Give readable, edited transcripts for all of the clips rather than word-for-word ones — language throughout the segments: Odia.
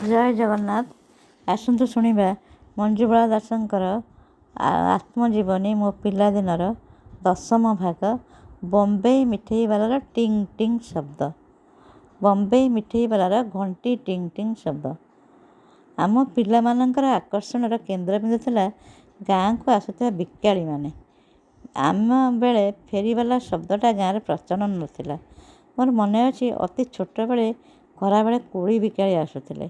ଜୟ ଜଗନ୍ନାଥ। ଆସନ୍ତୁ ଶୁଣିବା ମଞ୍ଜୁବାଳା ଦାସଙ୍କର ଆତ୍ମଜୀବନୀ ମୋ ପିଲାଦିନର 10ମ ଭାଗ। ବମ୍ବେଇ ମିଠେଇବାଲାର ଟିଙ୍ଗ ଟିଙ୍ଗ ଶବ୍ଦ। ବମ୍ବେଇ ମିଠେଇବାଲାର ଘଣ୍ଟି ଟିଙ୍ଗ ଟିଙ୍ଗ ଶବ୍ଦ। ଆମ ପିଲାମାନଙ୍କର ଆକର୍ଷଣର କେନ୍ଦ୍ରବିନ୍ଦୁ ଥିଲା ଗାଁକୁ ଆସୁଥିବା ବିକାଳିମାନେ। ଆମ ବେଳେ ଫେରିବାଲା ଶବ୍ଦଟା ଗାଁରେ ପ୍ରଚଳନ ନଥିଲା। ମୋର ମନେ ଅଛି, ଅତି ଛୋଟବେଳେ ଖରାବେଳେ କୋଳି ବିକାଳି ଆସୁଥିଲେ।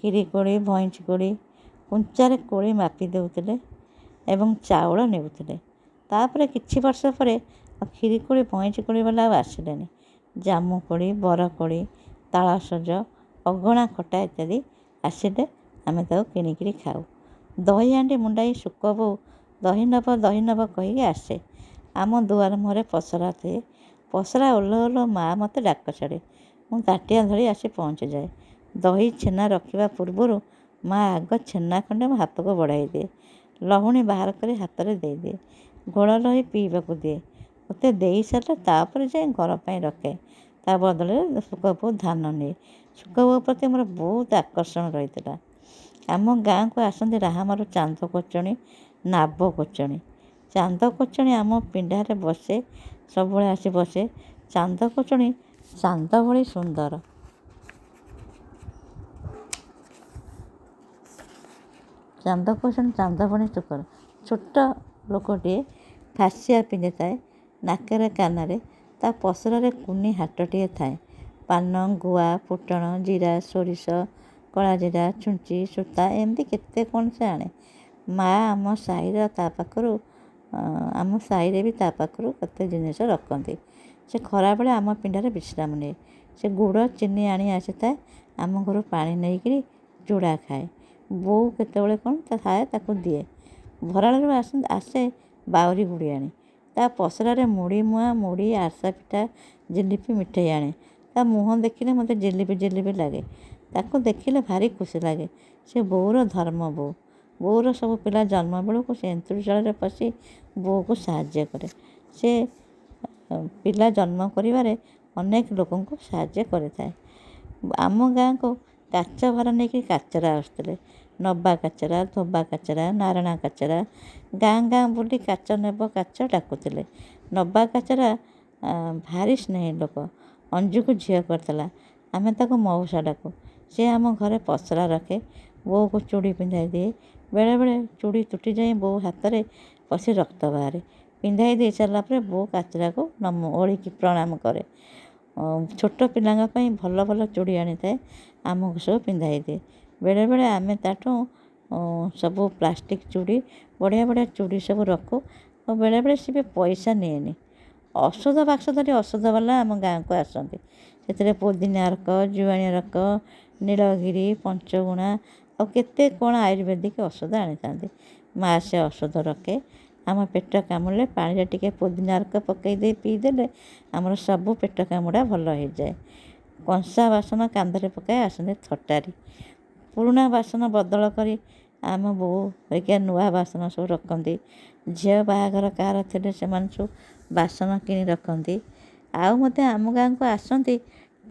କ୍ଷୀରି କୋଳି, ଭଇଁଚି କୋଳି, କୁଞ୍ଚାରେ କୋଳି ମାପି ଦେଉଥିଲେ ଏବଂ ଚାଉଳ ନେଉଥିଲେ। ତାପରେ କିଛି ବର୍ଷ ପରେ କ୍ଷୀରି କୋଳି, ଭଇଁଚି କୋଳି ବାଲା ଆଉ ଆସିଲେନି। ଜାମୁ କୋଳି, ବରକୋଳି, ତାଳସଜ, ଅଗଣା ଖଟା ଇତ୍ୟାଦି ଆସିଲେ ଆମେ ତାକୁ କିଣିକିରି ଖାଉ। ଦହି ହାଣ୍ଡି ମୁଣ୍ଡାଇ ଶୁକ ବୋଉ ଦହି ନେବ କହିକି ଆସେ। ଆମ ଦୁଆର ମୁହଁରେ ପସରା ଥାଏ। ପସରା ଓହ୍ଲୋଉ ଓହ୍ଲୋଉ ମା' ମୋତେ ଡାକ ଛାଡ଼େ। ମୁଁ ତାଟିଆ ଧରି ଆସି ପହଞ୍ଚିଯାଏ। ଦହି ଛେନା ରଖିବା ପୂର୍ବରୁ ମା' ଆଗ ଛେନା ଖଣ୍ଡେ ମୋ ହାତକୁ ବଢ଼ାଇ ଦିଏ। ଲହୁଣୀ ବାହାର କରି ହାତରେ ଦେଇଦିଏ। ଘୋଳ ଦହି ପିଇବାକୁ ଦିଏ। ମୋତେ ଦେଇ ସାରିଲେ ତାପରେ ଯାଇ ଘର ପାଇଁ ରଖେ। ତା ବଦଳରେ ଶୁକବୋଉ ଧାନ ନିଏ। ଶୁକବୋଉ ପ୍ରତି ମୋର ବହୁତ ଆକର୍ଷଣ ରହିଥିଲା। ଆମ ଗାଁକୁ ଆସନ୍ତି ରାହାମାରୁ ଚାନ୍ଦ କୋଚଣୀ, ନାବ କୋଚଣୀ। ଚାନ୍ଦ କୋଚଣୀ ଆମ ପିଣ୍ଡାରେ ବସେ, ସବୁବେଳେ ଆସି ବସେ। ଚାନ୍ଦ କୋଚଣୀ ଚାନ୍ଦ ଭଳି ସୁନ୍ଦର। ଚାନ୍ଦ କୋଚଣୀ ଚାନ୍ଦ ଭଳି ସୁନ୍ଦର। ଛୋଟ ଲୋକଟିଏ, ଫାସିଆ ପିନ୍ଧିଥାଏ ନାକରେ କାନରେ। ତା ପସରାରେ କୁନି ହାଟଟିଏ ଥାଏ। ପାନ, ଗୁଆ, ଫୁଟଣ, ଜିରା, ସୋରିଷ, କଳାଜିରା, ଛୁଞ୍ଚି, ସୂତା ଏମିତି କେତେ କ'ଣ ସେ ଆଣେ। ମା' ଆମ ସାହିରେ ବି ତା ପାଖରୁ କେତେ ଜିନିଷ ରଖନ୍ତି। ସେ ଖରାବେଳେ ଆମ ପିଣ୍ଡାରେ ବିଶ୍ରାମ ନିଏ। ସେ ଗୁଡ଼, ଚିନି ଆଣି ଆସିଥାଏ। ଆମ ଘରୁ ପାଣି ନେଇକରି ଚୁଡ଼ା ଖାଏ। ବୋଉ କେତେବେଳେ କ'ଣ ଥାଏ ତାକୁ ଦିଏ। ଭରାଳରୁ ଆସେ ବାଉରି ଗୁଡ଼ିଆଣୀ। ତା ପସରାରେ ମୁଢ଼ି ମୁଆଁ, ମୁଢ଼ି, ଆରିସା ପିଠା, ଜିଲିପି, ମିଠେଇ ଆଣେ। ତା ମୁହଁ ଦେଖିଲେ ମୋତେ ଜିଲିପି ଜିଲିପି ଲାଗେ। ତାକୁ ଦେଖିଲେ ଭାରି ଖୁସି ଲାଗେ। ସେ ବୋଉର ଧର୍ମ ବୋଉ। ବୋଉର ସବୁ ପିଲା ଜନ୍ମ ବେଳକୁ ସେ ଏନ୍ତୁଡ଼ିଶାଳରେ ପଶି ବୋଉକୁ ସାହାଯ୍ୟ କରେ। ସେ ପିଲା ଜନ୍ମ କରିବାରେ ଅନେକ ଲୋକଙ୍କୁ ସାହାଯ୍ୟ କରିଥାଏ। ଆମ ଗାଁକୁ କାଚ ଭାର ନେଇକି କାଚରା ଆସୁଥିଲେ। ନବା କାଚରା, ଧୋବା କାଚରା, ନାରଣା କାଚରା। ଗାଁ ଗାଁ ବୁଲି କାଚ ନେବ କାଚ ଡାକୁଥିଲେ। ନବା କାଚରା ଭାରି ସ୍ନେହୀ ଲୋକ। ଅଞ୍ଜୁକୁ ଝିଅ କରିଥିଲା। ଆମେ ତାକୁ ମଉସା ଡାକୁ। ସେ ଆମ ଘରେ ପସରା ରଖେ। ବୋଉକୁ ଚୁଡ଼ି ପିନ୍ଧାଇ ଦିଏ। ବେଳେବେଳେ ଚୁଡ଼ି ତୁଟି ଯାଇ ବୋଉ ହାତରେ ପଶି ରକ୍ତ ବାହାରେ। ପିନ୍ଧାଇ ଦେଇ ସାରିଲା ପରେ ବୋଉ କାଚରାକୁ ଓଳିକି ପ୍ରଣାମ କରେ। ଛୋଟ ପିଲାଙ୍କ ପାଇଁ ଭଲ ଭଲ ଚୁଡ଼ି ଆଣିଥାଏ। ଆମକୁ ସବୁ ପିନ୍ଧାଇ ଦିଏ। ବେଳେବେଳେ ଆମେ ତାଠୁ ସବୁ ପ୍ଲାଷ୍ଟିକ୍ ଚୁଡ଼ି, ବଢ଼ିଆ ବଢ଼ିଆ ଚୁଡ଼ି ସବୁ ରଖୁ। ଆଉ ବେଳେବେଳେ ସେ ବି ପଇସା ନିଏନି। ଔଷଧ ବାକ୍ସ ଧରି ଔଷଧବାଲା ଆମ ଗାଁକୁ ଆସନ୍ତି। ସେଥିରେ ପୋଦିନା ଅର୍କ, ଜୁଆଣି ଅର୍କ, ନୀଳଗିରି, ପଞ୍ଚଗୁଣା ଆଉ କେତେ କ'ଣ ଆୟୁର୍ବେଦିକ ଔଷଧ ଆଣିଥାନ୍ତି। ମା' ସେ ଔଷଧ ରଖେ। ଆମ ପେଟ କାମୁଡ଼ିଲେ ପାଣିରେ ଟିକେ ପୋଦିନା ଅର୍କ ପକାଇ ଦେଇ ପିଇଦେଲେ ଆମର ସବୁ ପେଟ କାମୁଡ଼ା ଭଲ ହେଇଯାଏ। କଂସା ବାସନ କାନ୍ଧରେ ପକାଇ ଆସନ୍ତି ଥଟାରି। ପୁରୁଣା ବାସନ ବଦଳ କରି ଆମ ବୋଉ ହେରିକା ନୂଆ ବାସନ ସବୁ ରଖନ୍ତି। ଝିଅ ବାହାଘର କାହାର ଥିଲେ ସେମାନେ ସବୁ ବାସନ କିଣି ରଖନ୍ତି। ଆଉ ମଧ୍ୟ ଆମ ଗାଁକୁ ଆସନ୍ତି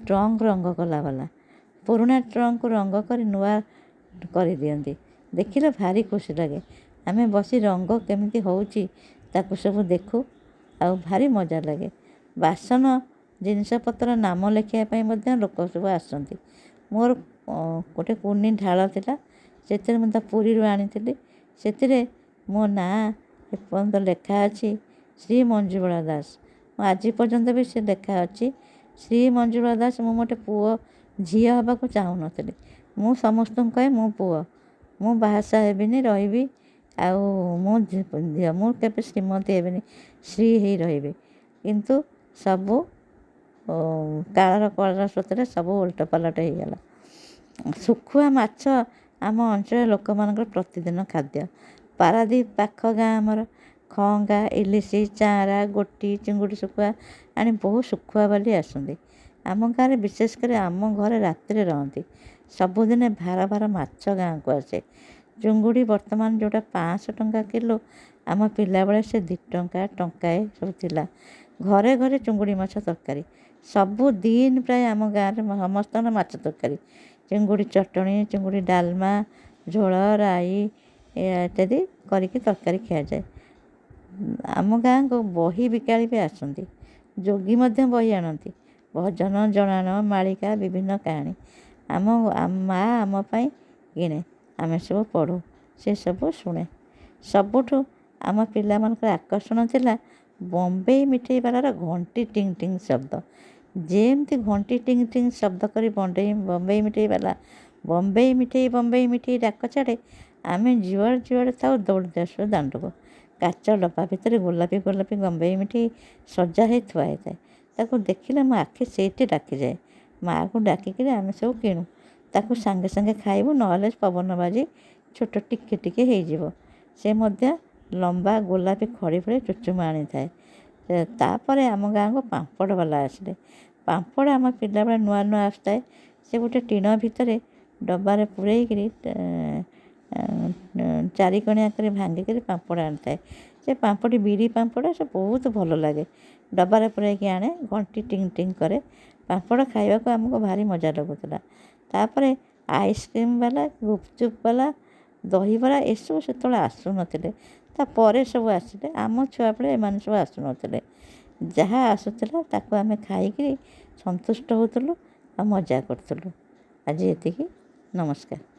ଟ୍ରଙ୍କ ରଙ୍ଗ କଲାବାଲା। ପୁରୁଣା ଟ୍ରଙ୍କକୁ ରଙ୍ଗ କରି ନୂଆ କରିଦିଅନ୍ତି। ଦେଖିଲେ ଭାରି ଖୁସି ଲାଗେ। ଆମେ ବସି ରଙ୍ଗ କେମିତି ହେଉଛି ତାକୁ ସବୁ ଦେଖୁ। ଆଉ ଭାରି ମଜା ଲାଗେ। ବାସନ ଜିନିଷପତ୍ର ନାମ ଲେଖିବା ପାଇଁ ମଧ୍ୟ ଲୋକ ସବୁ ଆସନ୍ତି। ମୋର ଗୋଟେ କୁନି ଢାଳ ଥିଲା। ସେଥିରେ ମୁଁ ତା ପୁରୀରୁ ଆଣିଥିଲି। ସେଥିରେ ମୋ ନାଁ ଏପର୍ଯ୍ୟନ୍ତ ଲେଖା ଅଛି, ଶ୍ରୀ ମଞ୍ଜୁବାଳା ଦାସ। ଆଜି ପର୍ଯ୍ୟନ୍ତ ବି ସେ ଲେଖା ଅଛି, ଶ୍ରୀ ମଞ୍ଜୁବାଳା ଦାସ। ମୁଁ ଗୋଟେ ପୁଅ ଝିଅ ହେବାକୁ ଚାହୁଁନଥିଲି। ମୁଁ ସମସ୍ତଙ୍କୁ କହେ ମୁଁ ପୁଅ, ମୁଁ ବାହାସାହା ହେବିନି, ରହିବି। ଆଉ ମୁଁ କେବେ ଶ୍ରୀମତୀ ହେବିନି, ଶ୍ରୀ ହେଇ ରହିବି। କିନ୍ତୁ ସବୁ କାଳର ସ୍ରୋତରେ ସବୁ ଓଲଟପାଲଟ ହେଇଗଲା। ଶୁଖୁଆ ମାଛ ଆମ ଅଞ୍ଚଳର ଲୋକମାନଙ୍କର ପ୍ରତିଦିନ ଖାଦ୍ୟ। ପାରାଦ୍ୱୀପ ପାଖ ଗାଁ ଆମର। ଖଅଙ୍ଗା, ଇଲିଶି, ଚାଁରା, ଗୋଟି, ଚିଙ୍ଗୁଡ଼ି ଶୁଖୁଆ ଆଣି ବହୁ ଶୁଖୁଆ ବାଲି ଆସନ୍ତି। ଆମ ଗାଁରେ ବିଶେଷ କରି ଆମ ଘରେ ରାତିରେ ରହନ୍ତି। ସବୁଦିନେ ଭାର ଭାର ମାଛ ଗାଁକୁ ଆସେ। ଚିଙ୍ଗୁଡ଼ି ବର୍ତ୍ତମାନ ଯେଉଁଟା 500 ଟଙ୍କା କିଲୋ, ଆମ ପିଲାବେଳେ ସେ 2 ଟଙ୍କା, ଟଙ୍କାଏ ସବୁ ଥିଲା। ଘରେ ଘରେ ଚିଙ୍ଗୁଡ଼ି ମାଛ ତରକାରୀ। ସବୁଦିନ ପ୍ରାୟ ଆମ ଗାଁରେ ସମସ୍ତଙ୍କର ମାଛ ତରକାରୀ। ଚିଙ୍ଗୁଡ଼ି ଚଟଣି, ଚିଙ୍ଗୁଡ଼ି ଡାଲମା, ଝୋଳ, ରାଇ ଇତ୍ୟାଦି କରିକି ତରକାରୀ ଖିଆଯାଏ। ଆମ ଗାଁକୁ ବହି ବିକାଳି ବି ଆସନ୍ତି, ଯୋଗୀ ମଧ୍ୟ ବହି ଆଣନ୍ତି। ଭଜନ, ଜଣାଣ, ମାଳିକା, ବିଭିନ୍ନ କାହାଣୀ ମା' ଆମ ପାଇଁ କିଣେ, ଆମେ ସବୁ ପଢ଼ୁ, ସେସବୁ ଶୁଣେ। ସବୁଠୁ ଆମ ପିଲାମାନଙ୍କର ଆକର୍ଷଣ ଥିଲା ବମ୍ବେଇ ମିଠେଇବାଲାର ଘଣ୍ଟି ଟିଙ୍ଗ ଟିଙ୍ଗ ଶବ୍ଦ। ଯେମିତି ଘଣ୍ଟି ଟିଙ୍ଗ ଟିଙ୍ଗ ଶବ୍ଦ କରି ବମ୍ବେଇ ମିଠେଇବାଲା ବମ୍ବେଇ ମିଠେଇ ଡାକ ଛାଡ଼େ, ଆମେ ଯୁଆଡ଼େ ଥାଉ ଦୌଡ଼ି ଆସୁ ଦାଣ୍ଡକୁ। କାଚ ଡବା ଭିତରେ ଗୋଲାପୀ ବମ୍ବେଇ ମିଠେଇ ସଜା ହେଇ ଥୁଆ ହେଇଥାଏ। ତାକୁ ଦେଖିଲେ ମୋ ଆଖି ସେଇଠି ଡାକିଯାଏ। ମାଆକୁ ଡାକିକିରି ଆମେ ସବୁ କିଣୁ, ତାକୁ ସାଙ୍ଗେ ସାଙ୍ଗେ ଖାଇବୁ, ନହେଲେ ପବନ ବାଜି ଛୋଟ ଟିକେ ହେଇଯିବ। ସେ ମଧ୍ୟ ଲମ୍ବା ଗୋଲାପୀ ଖଡ଼ି ଭଳି ଚୁଚୁମା ଆଣିଥାଏ। ତାପରେ ଆମ ଗାଁକୁ ପାମ୍ପଡ଼ବାଲା ଆସିଲେ। ପାମ୍ପଡ଼ ଆମ ପିଲାବେଳେ ନୂଆ ଆସୁଥାଏ। ସେ ଗୋଟେ ଟିଣ ଭିତରେ ଡବାରେ ପୂରେଇକିରି ଚାରିକଣିଆ କରି ଭାଙ୍ଗିକରି ପାମ୍ପଡ଼ ଆଣିଥାଏ। ସେ ପାମ୍ପଡ଼ ବିରି ପାମ୍ପଡ଼, ସେ ବହୁତ ଭଲ ଲାଗେ। ଡବାରେ ପୂରେଇକି ଆଣେ, ଘଣ୍ଟି ଟିଙ୍ଗ ଟିଙ୍ଗ କରେ। ପାମ୍ପଡ଼ ଖାଇବାକୁ ଆମକୁ ଭାରି ମଜା ଲାଗୁଥିଲା। ତାପରେ ଆଇସ୍କ୍ରିମ୍ ବାଲା, ଗୁପଚୁପ ବାଲା, ଦହିବରା ଏସବୁ ସେତେବେଳେ ଆସୁନଥିଲେ। ତାପରେ ସବୁ ଆସିଲେ। ଆମ ଛୁଆବେଳେ ଏମାନେ ସବୁ ଆସୁନଥିଲେ। ଯାହା ଆସୁଥିଲା ତାକୁ ଆମେ ଖାଇକିରି ସନ୍ତୁଷ୍ଟ ହେଉଥିଲୁ ଆଉ ମଜା କରୁଥିଲୁ। ଆଜି ଏତିକି, ନମସ୍କାର।